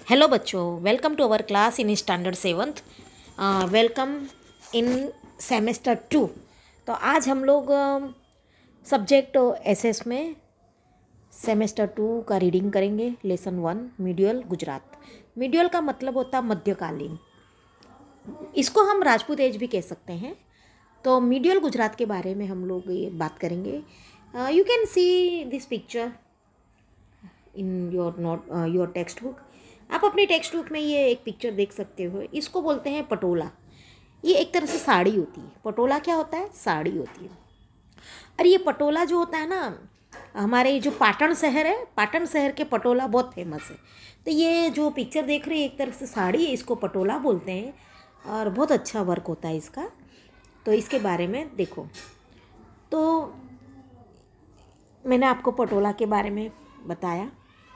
Hello बच्चों, welcome to our class in standard seventh. Welcome in semester 2। तो आज हम लोग सब्जेक्ट एसएस में सेमेस्टर 2 का रीडिंग करेंगे। Lesson 1 medial Gujarat. मीडियल का मतलब होता है मध्यकालीन, इसको हम राजपूत एज भी कह सकते हैं। तो मीडियल गुजरात के बारे में हम लोग ये बात करेंगे। You can see this picture in your text book. आप अपनी टेक्स्ट बुक में ये एक पिक्चर देख सकते हो। इसको बोलते हैं पटोला। ये एक तरह से साड़ी होती है। पटोला क्या होता है? साड़ी होती है। और ये पटोला जो होता है ना, हमारे जो पाटन शहर है, पाटन शहर के पटोला बहुत फेमस है। तो ये जो पिक्चर देख रहे हैं एक तरह से साड़ी है, इसको पटोला बोलते हैं और बहुत अच्छा वर्क होता है इसका। तो इसके बारे में देखो। तो मैंने आपको पटोला के बारे में बताया।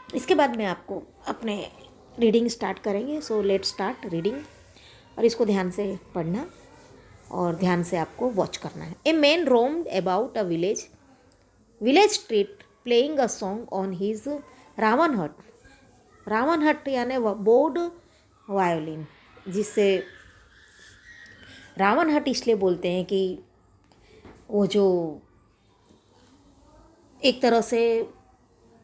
इसके बाद मैं आपको अपने रीडिंग स्टार्ट करेंगे। So let start reading. और इसको ध्यान से पढ़ना और ध्यान से आपको वॉच करना है। A man roamed about a village street playing a song on his ravanhattha. Ravan हट यानी बोर्ड वायोलिन, जिससे रावण हट इसलिए बोलते हैं कि वो जो एक तरह से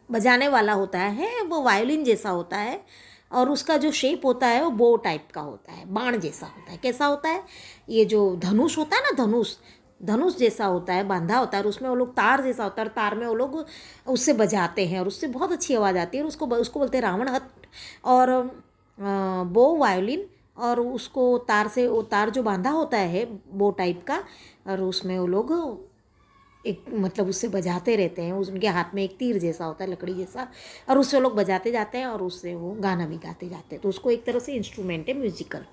बजाने वाला होता है वो वायोलिन जैसा होता है, और उसका जो शेप होता है वो बो टाइप का होता है, बाण जैसा होता है। कैसा होता है? ये जो धनुष होता है ना, धनुष धनुष जैसा होता है, बांधा होता है। और उसमें वो लोग तार जैसा होता है, और तार में वो लोग उससे बजाते हैं और उससे बहुत अच्छी आवाज़ आती है। और उसको उसको बोलते हैं रावण हट। और बो वायोलिन। और उसको तार से, वो तार जो बांधा होता है बो टाइप का, और उसमें वो लोग एक मतलब उससे बजाते रहते हैं। उनके हाथ में एक तीर जैसा होता है, लकड़ी जैसा, और उससे लोग बजाते जाते हैं और उससे वो गाना भी गाते जाते हैं। तो उसको एक तरह से इंस्ट्रूमेंट है, musical.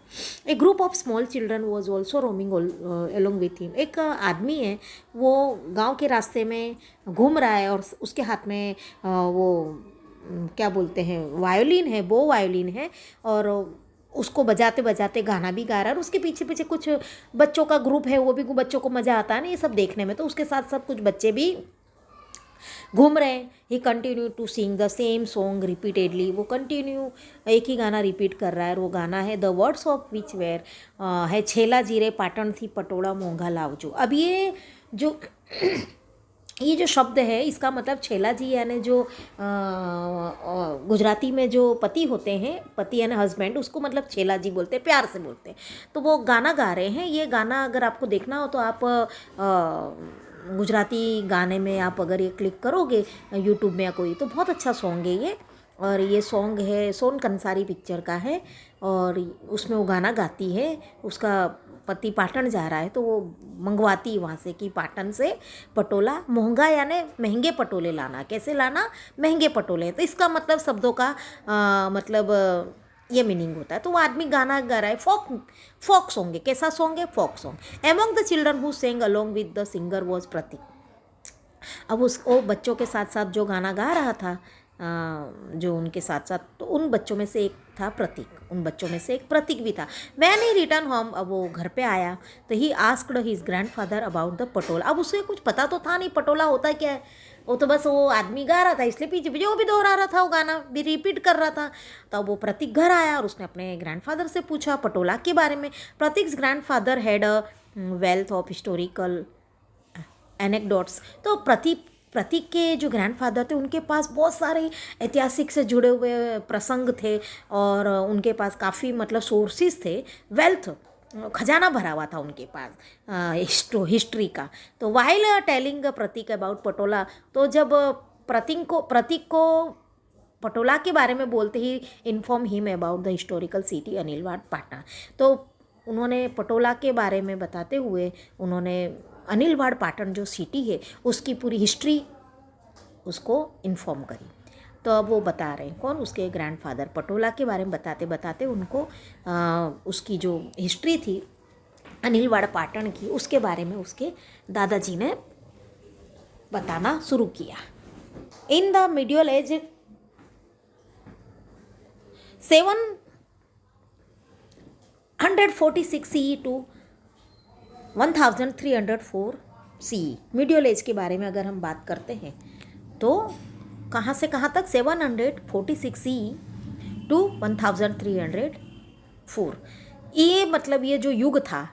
A group of small children was also roaming along with him. एक आदमी है, वो गांव के रास्ते में घूम रहा है और उसके हाथ में वो क्या बोलते हैं, वायोलिन है, बो वायोलिन है। और उसको बजाते बजाते गाना भी गा रहा है। और उसके पीछे पीछे कुछ बच्चों का ग्रुप है, वो भी बच्चों को मज़ा आता है ना ये सब देखने में। तो उसके साथ साथ कुछ बच्चे भी घूम रहे हैं। He continue to sing the same song repeatedly. वो कंटिन्यू एक ही गाना रिपीट कर रहा है। और वो गाना है the words of which were है छेला जीरे पाटन थी पटोला मोंघा लावजो। अब ये जो शब्द है, इसका मतलब छेला जी यानी जो गुजराती में जो पति होते हैं, पति यानी हस्बैंड, उसको मतलब छेला जी बोलते हैं, प्यार से बोलते हैं। तो वो गाना गा रहे हैं। ये गाना अगर आपको देखना हो तो आप गुजराती गाने में आप अगर ये क्लिक करोगे यूट्यूब में या कोई, तो बहुत अच्छा सॉन्ग है ये। और ये सॉन्ग है सोन कंसारी पिक्चर का है। और उसमें वो गाना गाती है, उसका पति पाटन जा रहा है तो वो मंगवाती वहाँ से कि पाटन से पटोला मोहंगा यानी महंगे पटोले लाना। कैसे लाना? महंगे पटोले। तो इसका मतलब शब्दों का मतलब ये मीनिंग होता है। तो वो आदमी गाना गा रहा है, फोक सॉन्ग है। कैसा सॉन्ग है? Folk song. Among the children who sang along with the singer was Pratik. अब वो बच्चों के साथ साथ जो गाना गा रहा था, जो उनके साथ साथ, तो उन बच्चों में से एक था प्रतीक। उन बच्चों में से एक प्रतीक भी था। वैन ही रिटर्न होम, अब वो घर पे आया तो he asked his grandfather about the Patola. अब उसे कुछ पता तो था नहीं पटोला होता क्या है। वो तो बस वो आदमी गा रहा था, इसलिए पीछे पीछे वो भी दोहरा रहा था, वो गाना भी रिपीट कर रहा था। तब वो प्रतीक घर आया और उसने अपने ग्रैंडफादर से पूछा पटोला के बारे में। Pratik's grandfather had a wealth of historical anecdotes. तो प्रतीक के जो ग्रैंडफादर थे, उनके पास बहुत सारे ऐतिहासिक से जुड़े हुए प्रसंग थे और उनके पास काफ़ी मतलब सोर्सेज थे, वेल्थ, खजाना भरा हुआ था उनके पास हिस्ट्री का। तो while telling Pratik about Patola, तो जब प्रतीक को पटोला के बारे में बोलते ही inform him about the historical city Anilwad Patna. तो उन्होंने पटोला के बारे में बताते हुए उन्होंने अनिलवाड़ पाटन जो सिटी है उसकी पूरी हिस्ट्री उसको इन्फॉर्म करी। तो अब वो बता रहे हैं, कौन? उसके ग्रैंडफादर पटोला के बारे में बताते बताते उनको उसकी जो हिस्ट्री थी अनिलवाड़ पाटन की, उसके बारे में उसके दादाजी ने बताना शुरू किया। In the medieval age 746 CE to 1304 CE। Medieval age के बारे में अगर हम बात करते हैं तो कहाँ से कहाँ तक? 746 CE टू 1304। ये मतलब ये जो युग था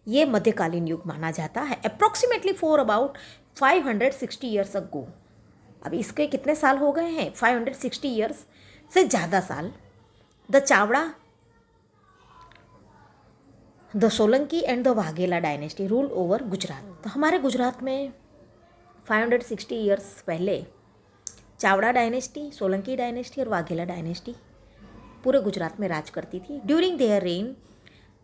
ये मध्यकालीन युग माना जाता है, approximately for about 560 years ago. अब इसके कितने साल हो गए हैं? 560 ईयर्स से ज़्यादा साल। The Chavda, the Solanki and the Vaghela dynasty rule over Gujarat. तो हमारे गुजरात में 560 ईयर्स पहले चावड़ा डायनेस्टी, सोलंकी डायनेस्टी और वाघेला डायनेस्टी पूरे गुजरात में राज करती थी। ड्यूरिंग देयर रेन,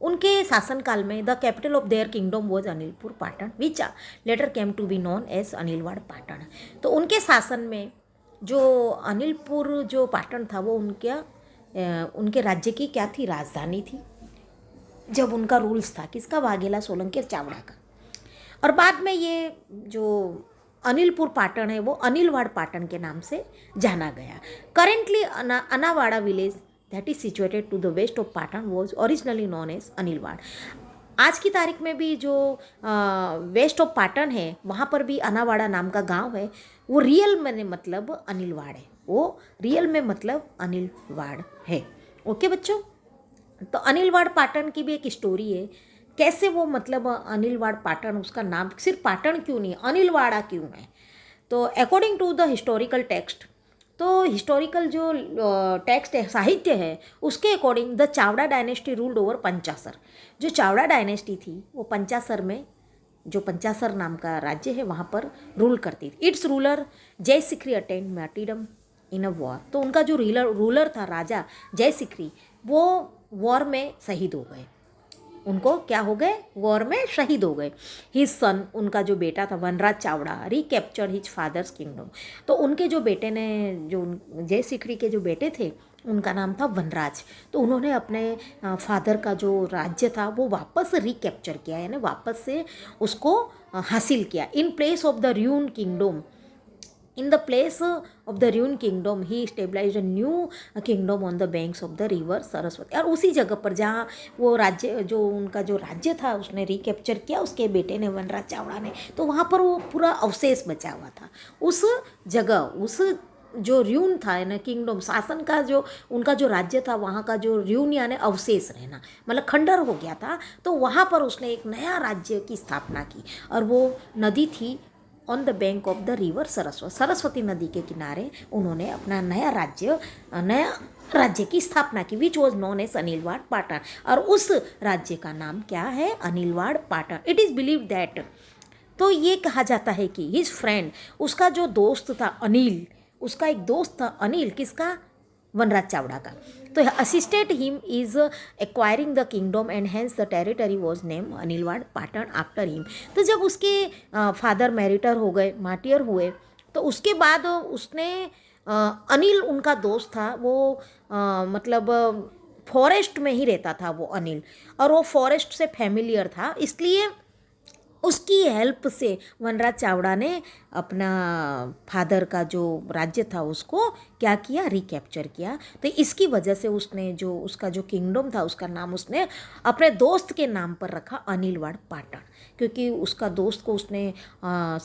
उनके शासनकाल में the capital of their kingdom was Anilpur Patan which later came to be known as Anilwad Patan. तो उनके शासन में जो अनिलपुर जो पाटन था वो उनके राज्य की क्या थी? राजधानी थी जब उनका रूल्स था। किसका? वाघेला, सोलंकी और चावड़ा का। और बाद में ये जो अनिलपुर पाटन है वो अनिलवाड़ पाटन के नाम से जाना गया। Currently Anawada village that is situated to the west of Patan was originally known as Anilwad. आज की तारीख में भी जो वेस्ट ऑफ पाटन है वहाँ पर भी अनावाड़ा नाम का गांव है। वो रियल में मतलब अनिलवाड़ है, वो रियल में मतलब अनिलवाड़ है। ओके बच्चों, तो अनिलवाड़ पाटन की भी एक स्टोरी है, कैसे वो मतलब अनिलवाड़ पाटन, उसका नाम सिर्फ पाटन क्यों नहीं, अनिलवाड़ा क्यों है। तो according to the historical text, तो हिस्टोरिकल जो टेक्स्ट है, साहित्य है, उसके according the Chavda dynasty ruled over Panchasar. जो चावड़ा डायनेस्टी थी वो पंचासर में, जो पंचासर नाम का राज्य है वहाँ पर रूल करती थी। इट्स रूलर जय सिखरी अटेंड मार्टीडम इन अ वॉर। तो उनका जो रूलर था राजा जय सिखरी, वो वॉर में शहीद हो गए। उनको क्या हो गए? वॉर में शहीद हो गए। हिज सन, उनका जो बेटा था Vanraj Chavda, recapture his father's kingdom. तो उनके जो बेटे ने, जो जय सिखरी के जो बेटे थे उनका नाम था वनराज। तो उन्होंने अपने फादर का जो राज्य था वो वापस रिकैप्चर किया, यानी वापस से उसको हासिल किया। In place of the ruin kingdom, in the place of the ruined kingdom he established a new kingdom on the banks of the river Saraswati. और उसी जगह पर जहाँ वो राज्य, जो उनका जो राज्य था उसने रिकैप्चर किया उसके बेटे ने, वनराज चावड़ा ने, तो वहाँ पर वो पूरा अवशेष बचा हुआ था उस जगह। उस जो र्यून था ना किंगडम, शासन का जो उनका जो राज्य था वहाँ का जो र्यून यानी अवशेष रहना, मतलब खंडर हो गया था। तो वहाँ पर उसने एक नया राज्य की स्थापना की और वो नदी थी on the bank of the river Saraswati. Saraswati नदी के किनारे उन्होंने अपना नया राज्य की स्थापना की, which was known as Anilwad Patan. और उस राज्य का नाम क्या है? Anilwad Patan. It is believe that, तो ये कहा जाता है कि हिज फ्रेंड, उसका जो दोस्त था अनिल, उसका एक दोस्त था अनिल, किसका? वनराज चावड़ा का। तो assisted him is acquiring the kingdom and hence the territory was name Anilwad Patan after him. तो जब उसके फादर मैरिटर हो गए, मार्टियर हुए, तो उसके बाद उसने अनिल, उनका दोस्त था वो मतलब फॉरेस्ट में ही रहता था वो अनिल, और वो फॉरेस्ट से फैमिलियर था, इसलिए उसकी हेल्प से वनराज चावड़ा ने अपना फादर का जो राज्य था उसको क्या किया? रिकैप्चर किया। तो इसकी वजह से उसने जो उसका जो किंगडम था उसका नाम उसने अपने दोस्त के नाम पर रखा, अनिलवाड़ पाटन, क्योंकि उसका दोस्त को उसने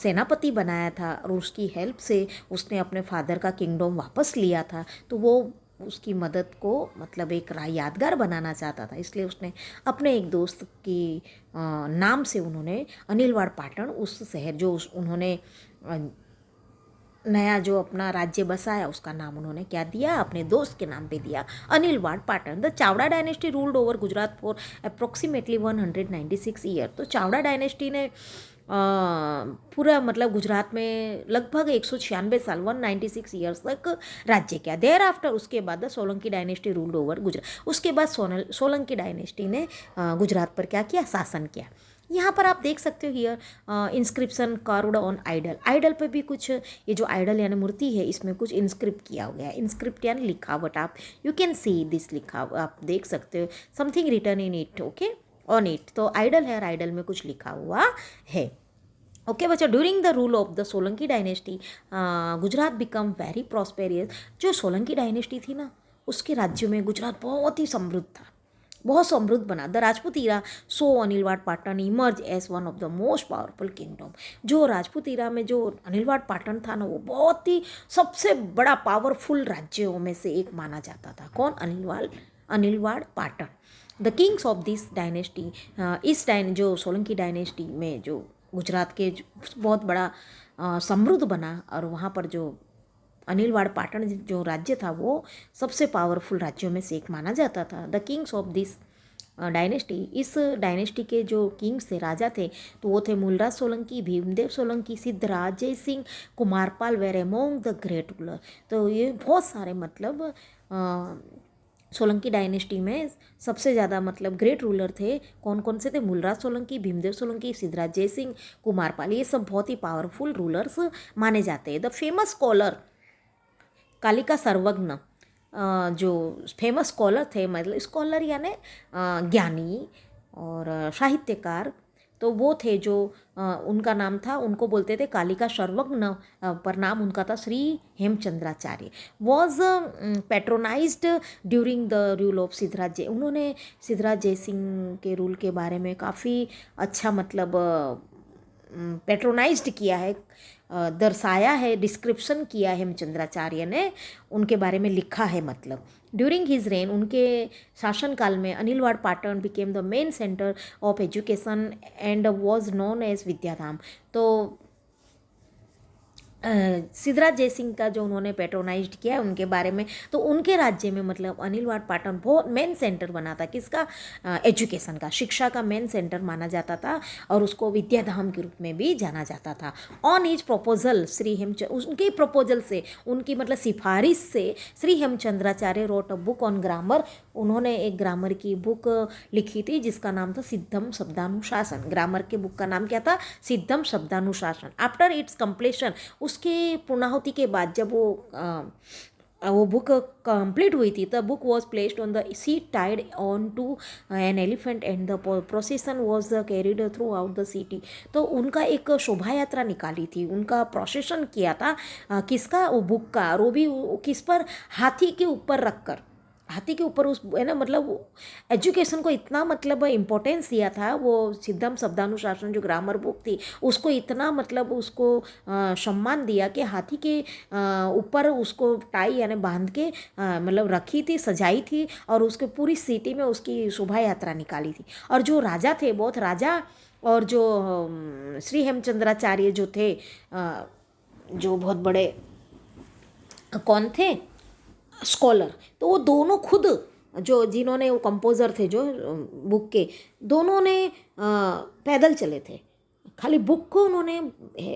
सेनापति बनाया था और उसकी हेल्प से उसने अपने फादर का किंगडम वापस लिया था। तो वो उसकी मदद को मतलब एक यादगार बनाना चाहता था, इसलिए उसने अपने एक दोस्त की नाम से उन्होंने अनिलवाड़ पाटन, उस शहर जो उन्होंने नया जो अपना राज्य बसाया उसका नाम उन्होंने क्या दिया? अपने दोस्त के नाम पे दिया, Anilwad Patan. The Chavda dynasty ruled over Gujarat for approximately 196 year. तो चावड़ा डायनेस्टी ने पूरा मतलब गुजरात में लगभग 196 साल 196 ईयर्स तक राज्य किया। देयर आफ्टर, उसके बाद Solanki dynasty ruled over Gujarat. उसके बाद सोलंकी डायनेस्टी ने गुजरात पर क्या किया? शासन किया। यहाँ पर आप देख सकते हो here inscription carved on idol. Idol पे भी कुछ, ये जो आइडल यानी मूर्ति है इसमें कुछ इंस्क्रिप्ट किया गया है। इंस्क्रिप्ट यानी लिखावट, आप यू कैन सी दिस लिखा, आप देख सकते हो something return in it, okay, on it. तो आइडल है और आइडल में कुछ लिखा हुआ है। ओके बच्चों, during the rule of the Solanki dynasty Gujarat become very prosperous. जो सोलंकी डायनेस्टी थी ना, उसके राज्य में गुजरात बहुत ही समृद्ध था, बहुत समृद्ध बना। The Rajput era so Anilwad Patan emerge as one of the most powerful kingdom. जो राजपूत इरा में जो अनिलवाड़ पाटन था ना, वो बहुत ही सबसे बड़ा पावरफुल राज्यों में से एक माना जाता था। कौन? Anilwad Patan. The kings of this dynasty, इस जो सोलंकी डायनेस्टी में जो गुजरात के बहुत बड़ा समृद्ध बना, और वहाँ पर जो अनिलवाड़ पाटन जो राज्य था वो सबसे पावरफुल राज्यों में से एक माना जाता था। The kings of this dynasty, इस डायनेस्टी के जो किंग्स थे, राजा थे, तो वो थे Mulraj Solanki, Bhimdev Solanki, Siddhraj, Jaisingh, Kumarpal were among the great ruler. तो ये बहुत सारे मतलब सोलंकी डायनेस्टी में सबसे ज़्यादा मतलब ग्रेट रूलर थे। कौन कौन से थे? मूलराज सोलंकी, भीमदेव सोलंकी, सिद्धराज जयसिंह, कुमारपाल, ये सब बहुत ही पावरफुल रूलर्स माने जाते हैं। द फेमस स्कॉलर कालिका सर्वज्ञ, जो फेमस स्कॉलर थे, मतलब स्कॉलर यानी ज्ञानी और साहित्यकार, तो वो थे जो उनका नाम था, उनको बोलते थे कालिका सर्वज्ञ, पर नाम उनका था Shri Hemchandracharya. Was patronized during the rule of Siddhraj Jay. उन्होंने सिद्धराज जयसिंह के रूल के बारे में काफ़ी अच्छा मतलब पैट्रोनाइज्ड किया है, दर्शाया है, डिस्क्रिप्शन किया है हेमचंद्राचार्य ने, उनके बारे में लिखा है। मतलब ड्यूरिंग हिज रेन, उनके शासनकाल में Anilwad Patan became the main centre of education and was known as Vidyadham. तो सिद्धराज जयसिंह का जो उन्होंने पैट्रोनाइज्ड किया है उनके बारे में, तो उनके राज्य में मतलब अनिलवाड़ पाटन बहुत मेन सेंटर बना था। किसका? एजुकेशन का, शिक्षा का मेन सेंटर माना जाता था, और उसको विद्याधाम के रूप में भी जाना जाता था। ऑन हिज प्रपोजल श्री उनके प्रपोजल से, उनकी मतलब सिफारिश से Shri Hemchandracharya wrote a book on grammar. उन्होंने एक ग्रामर की बुक लिखी थी जिसका नाम था सिद्धम शब्दानुशासन। ग्रामर के बुक का नाम क्या था? सिद्धम शब्दानुशासन। आफ्टर इट्स कंप्लीशन, उसके पूर्णाहुति के बाद जब वो बुक कंप्लीट हुई थी, the book was placed on the seat tied on to an elephant and the procession was carried throughout the city. तो उनका एक शोभा यात्रा निकाली थी, उनका प्रोसेसन किया था किसका? वो बुक का, और वो भी किस पर? हाथी के ऊपर रखकर, हाथी के ऊपर, उस है ना, मतलब एजुकेशन को इतना मतलब इम्पोर्टेंस दिया था। वो सिद्धम शब्दानुशासन जो ग्रामर बुक थी उसको इतना मतलब उसको सम्मान दिया कि हाथी के ऊपर उसको टाई यानी बांध के मतलब रखी थी, सजाई थी, और उसके पूरी सिटी में उसकी शोभा यात्रा निकाली थी। और जो राजा थे, बहुत राजा, और जो श्री हेमचंद्राचार्य जो थे, जो बहुत बड़े कौन थे? स्कॉलर, तो वो दोनों खुद जो जिन्होंने वो कंपोज़र थे जो बुक के, दोनों ने पैदल चले थे। खाली बुक को उन्होंने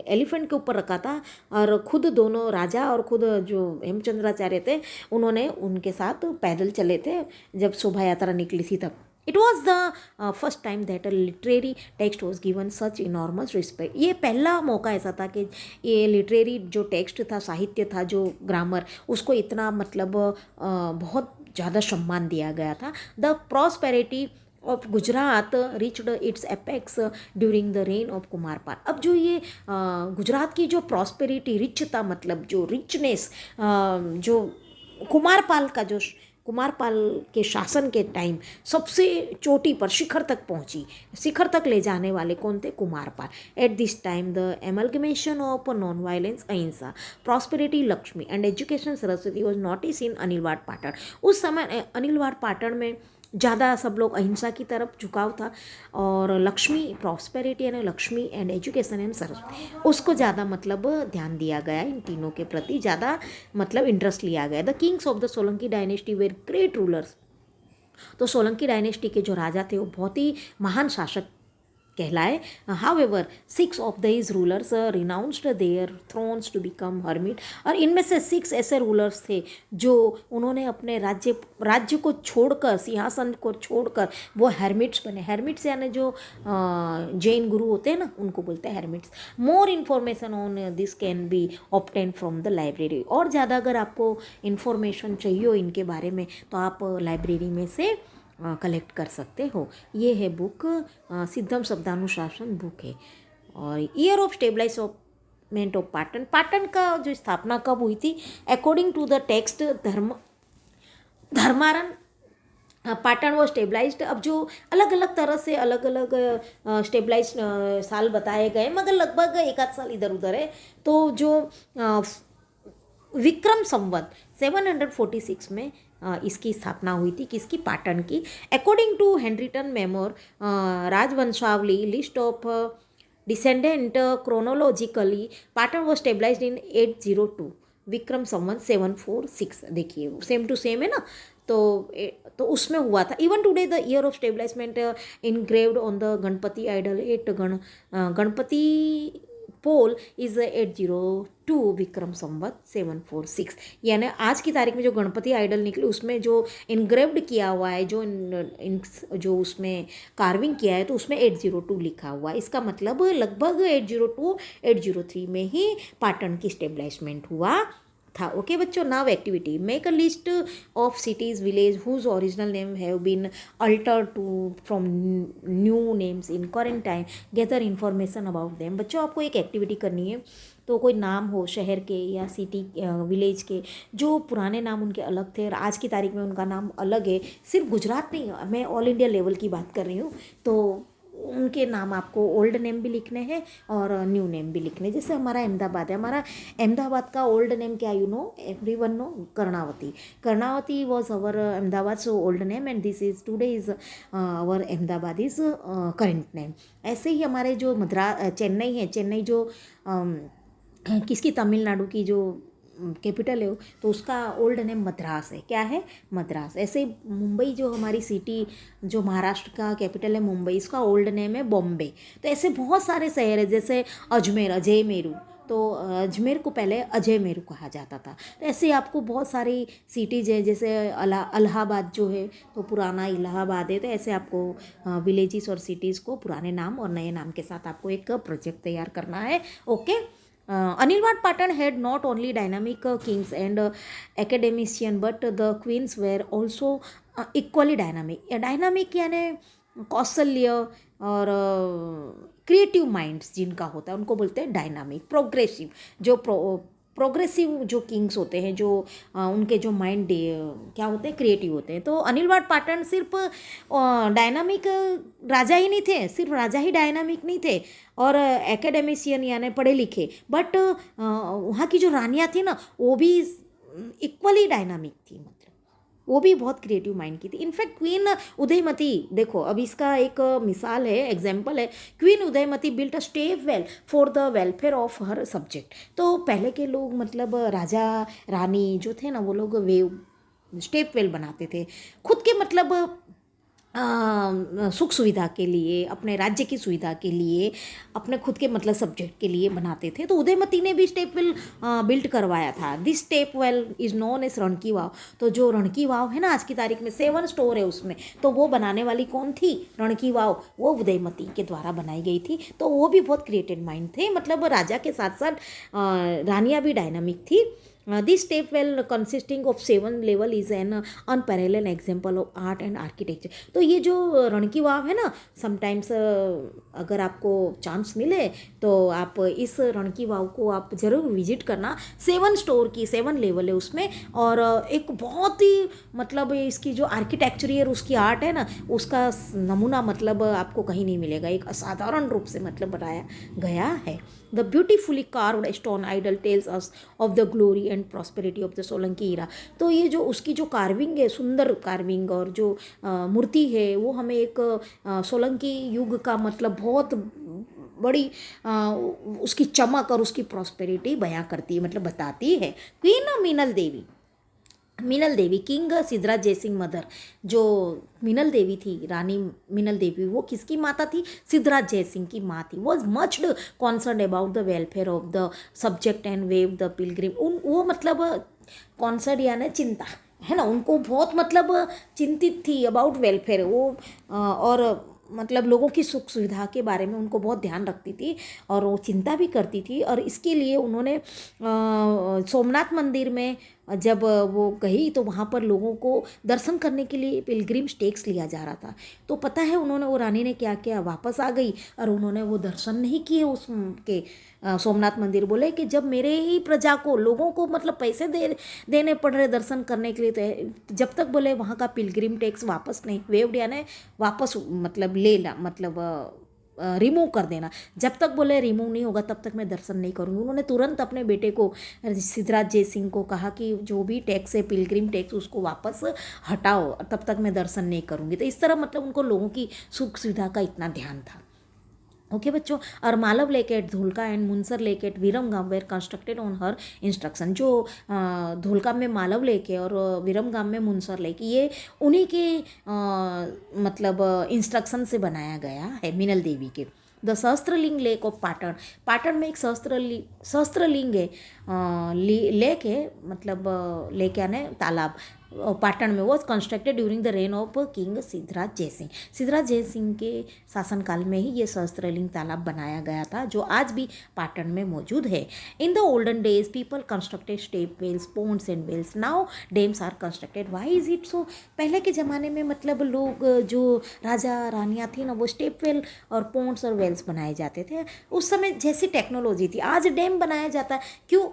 एलिफेंट के ऊपर रखा था, और खुद दोनों राजा और खुद जो हेमचंद्राचार्य थे उन्होंने उनके साथ पैदल चले थे जब शोभा यात्रा निकली थी तब। It was the first time that a literary text was given such enormous respect. ये पहला मौका ऐसा था कि ये लिटरेरी जो टेक्स्ट था, साहित्य था, जो ग्रामर, उसको इतना मतलब बहुत ज़्यादा सम्मान दिया गया था। The prosperity of Gujarat reached its apex during the reign of Kumarpal. अब जो ये गुजरात की जो प्रॉस्पेरिटी, रिचता, मतलब जो रिचनेस, जो कुमारपाल के शासन के टाइम सबसे चोटी पर, शिखर तक पहुंची, शिखर तक ले जाने वाले कौन थे? Kumarpal. At this time the amalgamation of non violence, ahimsa, prosperity, Lakshmi and education Saraswati was notice in Anilwad Patan. उस समय अनिलवाड़ पाटन में ज़्यादा सब लोग अहिंसा की तरफ झुकाव था, और लक्ष्मी, प्रॉस्पेरिटी यानी Lakshmi and education and Saraswati, उसको ज़्यादा मतलब ध्यान दिया गया, इन तीनों के प्रति ज़्यादा मतलब इंटरेस्ट लिया गया। The kings of the Solanki dynasty were great rulers. तो सोलंकी डायनेस्टी के जो राजा थे वो बहुत ही महान शासक कहलाए। However 6 of these rulers renounced their thrones to become hermit. और इनमें से 6 ऐसे रूलर्स थे जो उन्होंने अपने राज्य को छोड़कर, सिंहासन को छोड़कर वो हर्मिट्स बने। हर्मिट्स यानी जो जैन गुरु होते हैं ना, उनको बोलते हैं hermits. More information on this can be obtain from the library. और ज़्यादा अगर आपको इन्फॉर्मेशन चाहिए हो इनके बारे में तो आप लाइब्रेरी में से कलेक्ट कर सकते हो। ये है बुक, सिद्धम शब्दानुशासन बुक है। और year of stabilizement of Patan का जो स्थापना कब हुई थी? According to the text Dharmaran Patan वो स्टेबलाइज्ड। अब जो अलग अलग तरह से अलग अलग स्टेबलाइज साल बताए गए, मगर लगभग एक आध साल इधर उधर है। तो जो विक्रम संवत 746 में इसकी स्थापना हुई थी, किसकी, पाटन की। According to Henriton memoir Rajvanshavali list of descendant chronologically, Patan was stabilized in 802 Vikram Samvat 746। देखिए सेम टू सेम है ना। तो उसमें हुआ था। Even today the year of stabilizement engraved on the Ganpati idol at Ganpati Pol is 802 Vikram Samvat 746। यानी आज की तारीख में जो गणपति आइडल निकले उसमें जो इनग्रेव्ड किया हुआ है, जो उसमें कार्विंग किया है, तो उसमें 802 लिखा हुआ है। इसका मतलब लगभग 802 803 में ही पाटन की स्टेबलाइजमेंट हुआ था। ओके बच्चों, now activity, make a list of cities village whose original name have been altered to from new names in current time, gather information about them. बच्चों आपको एक एक्टिविटी करनी है। तो कोई नाम हो शहर के या सिटी विलेज के, जो पुराने नाम उनके अलग थे और आज की तारीख में उनका नाम अलग है। सिर्फ गुजरात नहीं, मैं ऑल इंडिया लेवल की बात कर रही हूँ। तो उनके नाम आपको ओल्ड नेम भी लिखने हैं और न्यू नेम भी लिखने हैं। जैसे हमारा अहमदाबाद है, हमारा अहमदाबाद का ओल्ड नेम क्या, you know, everyone know, Karnavati. Karnavati was our Ahmedabad so old name and this is today is our Ahmedabad is current name. ऐसे ही हमारे जो चेन्नई है, चेन्नई जो किसकी, तमिलनाडु की जो कैपिटल है, तो उसका ओल्ड नेम मद्रास है। क्या है, मद्रास। ऐसे मुंबई जो हमारी सिटी, जो महाराष्ट्र का कैपिटल है मुंबई, इसका ओल्ड नेम है बॉम्बे। तो ऐसे बहुत सारे शहर है, जैसे अजमेर, अजय मेरू। तो अजमेर को पहले अजय मेरू कहा जाता था। तो ऐसे आपको बहुत सारी सिटीज़ है, जैसे इलाहाबाद जो है, तो पुराना इलाहाबाद है। तो ऐसे आपको विलेजेस और सिटीज़ को पुराने नाम और नए नाम के साथ आपको एक प्रोजेक्ट तैयार करना है। Okay. Anilwad Patan had not only dynamic kings and academician, but the queens were also equally dynamic. Dynamic यानी कौशल्य और क्रिएटिव माइंड्स जिनका होता है उनको बोलते हैं डायनामिक। प्रोग्रेसिव, जो प्रोग्रेसिव जो किंग्स होते हैं, जो उनके जो माइंड क्या होते हैं, क्रिएटिव होते हैं। तो अनिलवाड़ पाटन सिर्फ डायनामिक राजा ही नहीं थे, सिर्फ राजा ही डायनामिक नहीं थे और एकेडमिशियन यानी पढ़े लिखे, बट वहाँ की जो रानियाँ थी ना, वो भी इक्वली डायनामिक थी। मतलब वो भी बहुत क्रिएटिव माइंड की थी। इनफैक्ट क्वीन उदयमती, देखो अब इसका एक मिसाल है, एग्जाम्पल है। Queen Udayamati built a step well for the welfare of her subject. तो पहले के लोग, मतलब राजा रानी जो थे ना, वो लोग स्टेप वेल बनाते थे खुद के, मतलब सुख सुविधा के लिए, अपने राज्य की सुविधा के लिए, अपने खुद के मतलब सब्जेक्ट के लिए बनाते थे। तो उदयमती ने भी स्टेप वेल बिल्ड करवाया था। This step well is known as Ranki Vav. तो जो रणकी वाव है ना, आज की तारीख में 7 स्टोर है उसमें, तो वो बनाने वाली कौन थी, रणकी वाव, वो उदयमती के द्वारा बनाई गई थी। तो वो भी बहुत क्रिएटिव माइंड थे, मतलब राजा के साथ साथ रानियाँ भी डायनामिक थी। This step well consisting of 7 level is an unparalleled example of art and architecture. तो ये जो रणकी वाव है ना, समटाइम्स अगर आपको चांस मिले तो आप इस रणकी वाव को आप ज़रूर विजिट करना। 7 स्टोर की 7 लेवल है उसमें, और एक बहुत ही, मतलब इसकी जो आर्किटेक्चर उसकी आर्ट है ना, उसका नमूना मतलब आपको कहीं नहीं मिलेगा। एक असाधारण रूप से मतलब बनाया गया है। The beautifully carved stone idol tells us of the glory and prosperity of the Solanki era. तो ये जो उसकी जो कार्विंग है, सुंदर कार्विंग, और जो मूर्ति है, वो हमें एक सोलंकी युग का मतलब बहुत बड़ी उसकी चमक और उसकी प्रॉस्पेरिटी बयां करती है, मतलब बताती है। क्वीन मीनल देवी किंग सिद्धराज जयसिंह मदर, जो मीनल देवी थी, रानी मीनल देवी, वो किसकी माता थी, सिद्धराज जयसिंह की माँ थी। Was much concern about the welfare of the subject and wave the Pilgrim. वो मतलब कॉन्सर्न यानी चिंता है ना, उनको बहुत मतलब चिंतित थी अबाउट वेलफेयर। वो और मतलब लोगों की सुख सुविधा के बारे में उनको बहुत ध्यान रखती थी और वो चिंता भी करती थी। और इसके लिए उन्होंने सोमनाथ मंदिर में जब वो गई तो वहाँ पर लोगों को दर्शन करने के लिए पिलग्रिम टैक्स लिया जा रहा था। तो पता है उन्होंने, वो रानी ने क्या किया, वापस आ गई और उन्होंने वो दर्शन नहीं किए उसके सोमनाथ मंदिर। बोले कि जब मेरे ही प्रजा को, लोगों को मतलब पैसे देने पड़ रहे दर्शन करने के लिए, तो जब तक बोले वहाँ का पिलग्रिम टैक्स वापस नहीं, वेव यानी वापस मतलब ले ला, मतलब रिमूव कर देना, जब तक बोले रिमूव नहीं होगा तब तक मैं दर्शन नहीं करूँगी। उन्होंने तुरंत अपने बेटे को सिद्धराज जय सिंह को कहा कि जो भी टैक्स है, पिलग्रिम टैक्स, उसको वापस हटाओ, तब तक मैं दर्शन नहीं करूँगी। तो इस तरह मतलब उनको लोगों की सुख सुविधा का इतना ध्यान था। ओके बच्चों, और Malav lake at Dholka and Munsar lake at Viramgam were constructed on her instruction. जो धोलका में मालव लेक है और विरमगाम में मुनसर लेक, ये उन्हीं के मतलब इंस्ट्रक्शन से बनाया गया है, मीनल देवी के। The Sahastraling lake of Patan, Patan में एक सहस्त्रलिंग है, लेक है, मतलब लेक यानी तालाब, पाटन में, was constructed during the reign of king Siddharaj जय सिंह। सिद्धराज जय सिंह के शासनकाल में ही ये सहस्त्रलिंग तालाब बनाया गया था, जो आज भी पाटन में मौजूद है। In the olden days people constructed step wells, ponds and wells, now dams are constructed. Why is it so? पहले के ज़माने में मतलब लोग, जो राजा रानियाँ थी ना, वो स्टेप वेल और पोन्ड्स और वेल्स बनाए जाते थे। उस समय जैसी टेक्नोलॉजी थी, आज डैम बनाया जाता है, क्यों?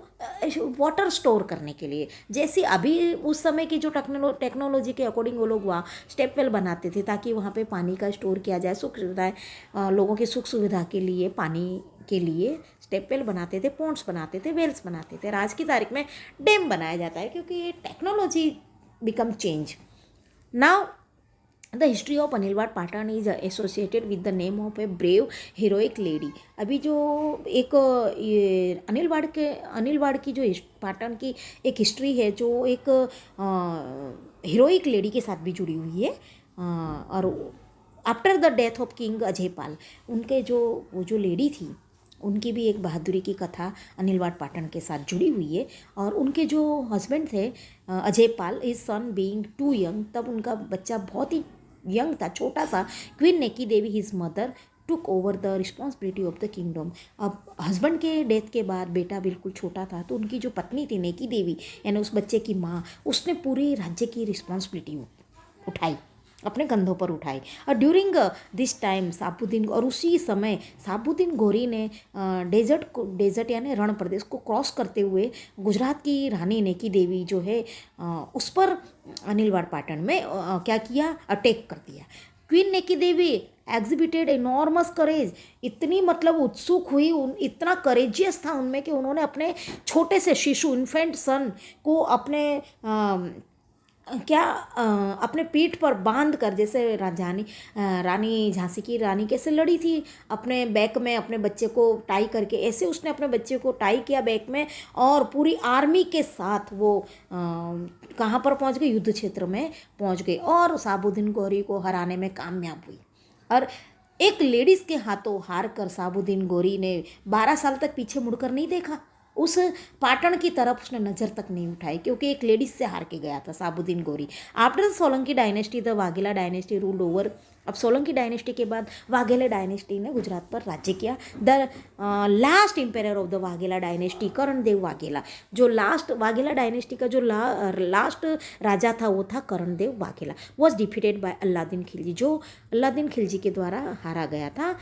वाटर स्टोर करने के लिए। जैसी अभी उस समय की जो टेक्नोलॉजी के अकॉर्डिंग वो लोग वहाँ स्टेप वेल बनाते थे, ताकि वहाँ पे पानी का स्टोर किया जाए, सुख सुविधाएं, लोगों की सुख सुविधा के लिए पानी के लिए स्टेप वेल बनाते थे, पोन्ड्स बनाते थे, वेल्स बनाते थे। और आज की तारीख में डैम बनाया जाता है, क्योंकि ये technology become change now. The history of Anilwad Patan is associated with the name of a brave heroic lady. अभी जो एक ये अनिलवाड़ की जो पाटन की एक हिस्ट्री है, जो एक हीरोइक लेडी के साथ भी जुड़ी हुई है। और after the death of king Ajaypal, उनके वो जो लेडी थी, उनकी भी एक बहादुरी की कथा अनिलवाड़ पाटन के साथ जुड़ी हुई है। और उनके जो हस्बैंड थे Ajaypal, is son being too young, तब उनका बच्चा बहुत ही यंग था, छोटा सा। Queen Naiki Devi his mother took over the responsibility of the kingdom. अब हस्बैंड के डेथ के बाद बेटा बिल्कुल छोटा था, तो उनकी जो पत्नी थी नेकी देवी, यानी उस बच्चे की माँ, उसने पूरे राज्य की रिस्पॉन्सिबिलिटी उठाई, अपने कंधों पर उठाई। और ड्यूरिंग दिस टाइम साबुद्दीन, और उसी समय साबुद्दीन गौरी ने डेजर्ट यानी रण प्रदेश को क्रॉस करते हुए गुजरात की रानी नेकी देवी जो है, उस पर अनिलवाड़ पाटन में क्या किया, अटैक कर दिया। क्वीन नेकी देवी एग्जिबिटेड एनॉर्मस करेज, इतनी मतलब उत्सुक हुई, इतना करेजियस था उनमें कि उन्होंने अपने छोटे से शिशु, इन्फेंट सन को अपने अपने पीठ पर बांध कर, जैसे रानी झांसी की रानी कैसे लड़ी थी, अपने बैक में अपने बच्चे को टाई करके, ऐसे उसने अपने बच्चे को टाई किया बैक में, और पूरी आर्मी के साथ वो कहाँ पर पहुंच गई, युद्ध क्षेत्र में पहुंच गई, और साबुद्दीन गौरी को हराने में कामयाब हुई। और एक लेडीज़ के हाथों हार कर साबुद्दीन गौरी ने 12 साल तक पीछे मुड़कर नहीं देखा, उस पाटन की तरफ उसने नज़र तक नहीं उठाई, क्योंकि एक लेडीज से हार के गया था Sabuddin Gauri. After the Solanki dynasty the Vaghela dynasty ruled over. अब सोलंकी डायनेस्टी के बाद वाघेला डायनेस्टी ने गुजरात पर राज्य किया। The last empire of the Vaghela dynasty Karan Dev Vaghela, जो लास्ट वाघेला डायनेस्टी का जो लास्ट राजा था वो था Karan Dev Vaghela. Was defeated by Alauddin Khilji, जो अलाउद्दीन खिलजी के द्वारा हारा गया था,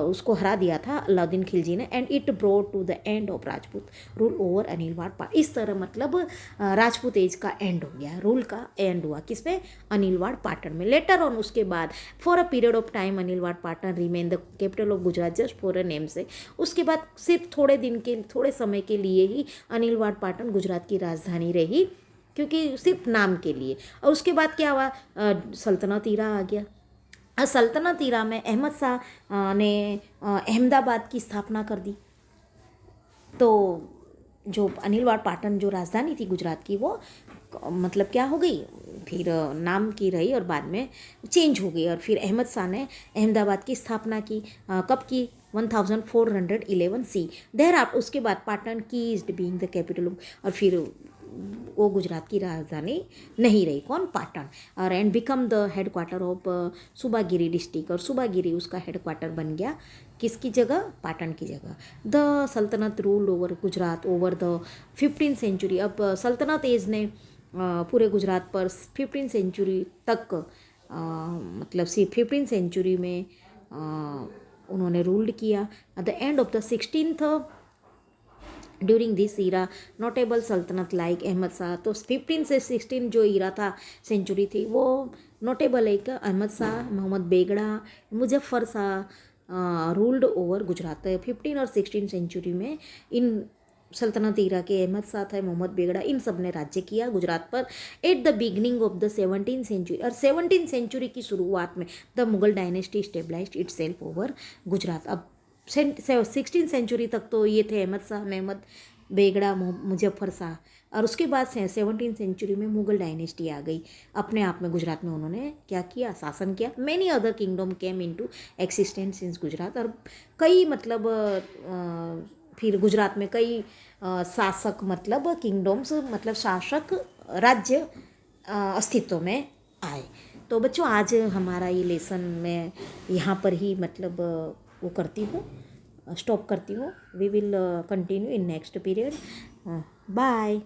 उसको हरा दिया था अलाउद्दीन खिलजी ने। And it brought to the end of Rajput rule over Anilwad Patan. इस तरह मतलब राजपूत एज का एंड हो गया, रूल का एंड हुआ किसमें, अनिलवाड़ पाटन में। लेटर ऑन उसके बाद for a period of time Anilwad Patan remain the capital of Gujarat just for a name sake. उसके बाद सिर्फ थोड़े समय के लिए ही अनिलवाड़ पाटन गुजरात की राजधानी रही, क्योंकि सिर्फ नाम के लिए। और उसके बाद क्या हुआ, सल्तनत ईरा आ गया। सल्तनत ईरा में अहमद शाह ने अहमदाबाद की स्थापना कर दी। तो जो अनिलवाड़ पाटन जो राजधानी थी गुजरात की, वो मतलब क्या हो गई, फिर नाम की रही और बाद में चेंज हो गई। और फिर अहमद शाह ने अहमदाबाद की स्थापना की। कब की, 1411 सी। देर आफ्टर उसके बाद पाटन की इज बीइंग द कैपिटल, और फिर वो गुजरात की राजधानी नहीं रही। कौन? पाटन। और and become the headquarter of Subagiri district, और सुबागिरी उसका हेड क्वार्टर बन गया किसकी जगह? पाटन की जगह। The saltanat ruled over Gujarat over the 15th century. अब सल्तनत एज ने पूरे गुजरात पर 15th सेंचुरी तक मतलब 15th सेंचुरी में उन्होंने रूल्ड किया। At the end of the 16th during this era notable saltanat like Ahmed Shah. तो 15 से 16 जो ईरा था, सेंचुरी थी, वो नोटेबल एक अहमद शाह, मोहम्मद बेगड़ा, मुजफ्फर शाह रूल्ड ओवर गुजरात। 15 और 16 सेंचुरी में इन सल्तनत ईरा के अहमद शाह थे, मोहम्मद बेगड़ा, इन सब ने राज्य किया गुजरात पर। At the beginning of the 17th century, और 17th सेंचुरी की शुरुआत में the Mughal dynasty stabilized itself over Gujarat. अब 16th सेंचुरी तक तो ये थे अहमद शाह, मोहम्मद बेगड़ा, मुजफ्फर शाह, और उसके बाद 17th सेंचुरी में मुगल डायनेस्टी आ गई। अपने आप में गुजरात में उन्होंने क्या किया? शासन किया। Many other kingdom came into existence in Gujarat. और कई मतलब फिर गुजरात में कई शासक मतलब किंगडम्स मतलब शासक राज्य अस्तित्व में आए। तो बच्चों आज हमारा ये लेसन मैं यहाँ पर ही मतलब वो करती हूँ, स्टॉप करती हूँ। We will continue in next period. Bye.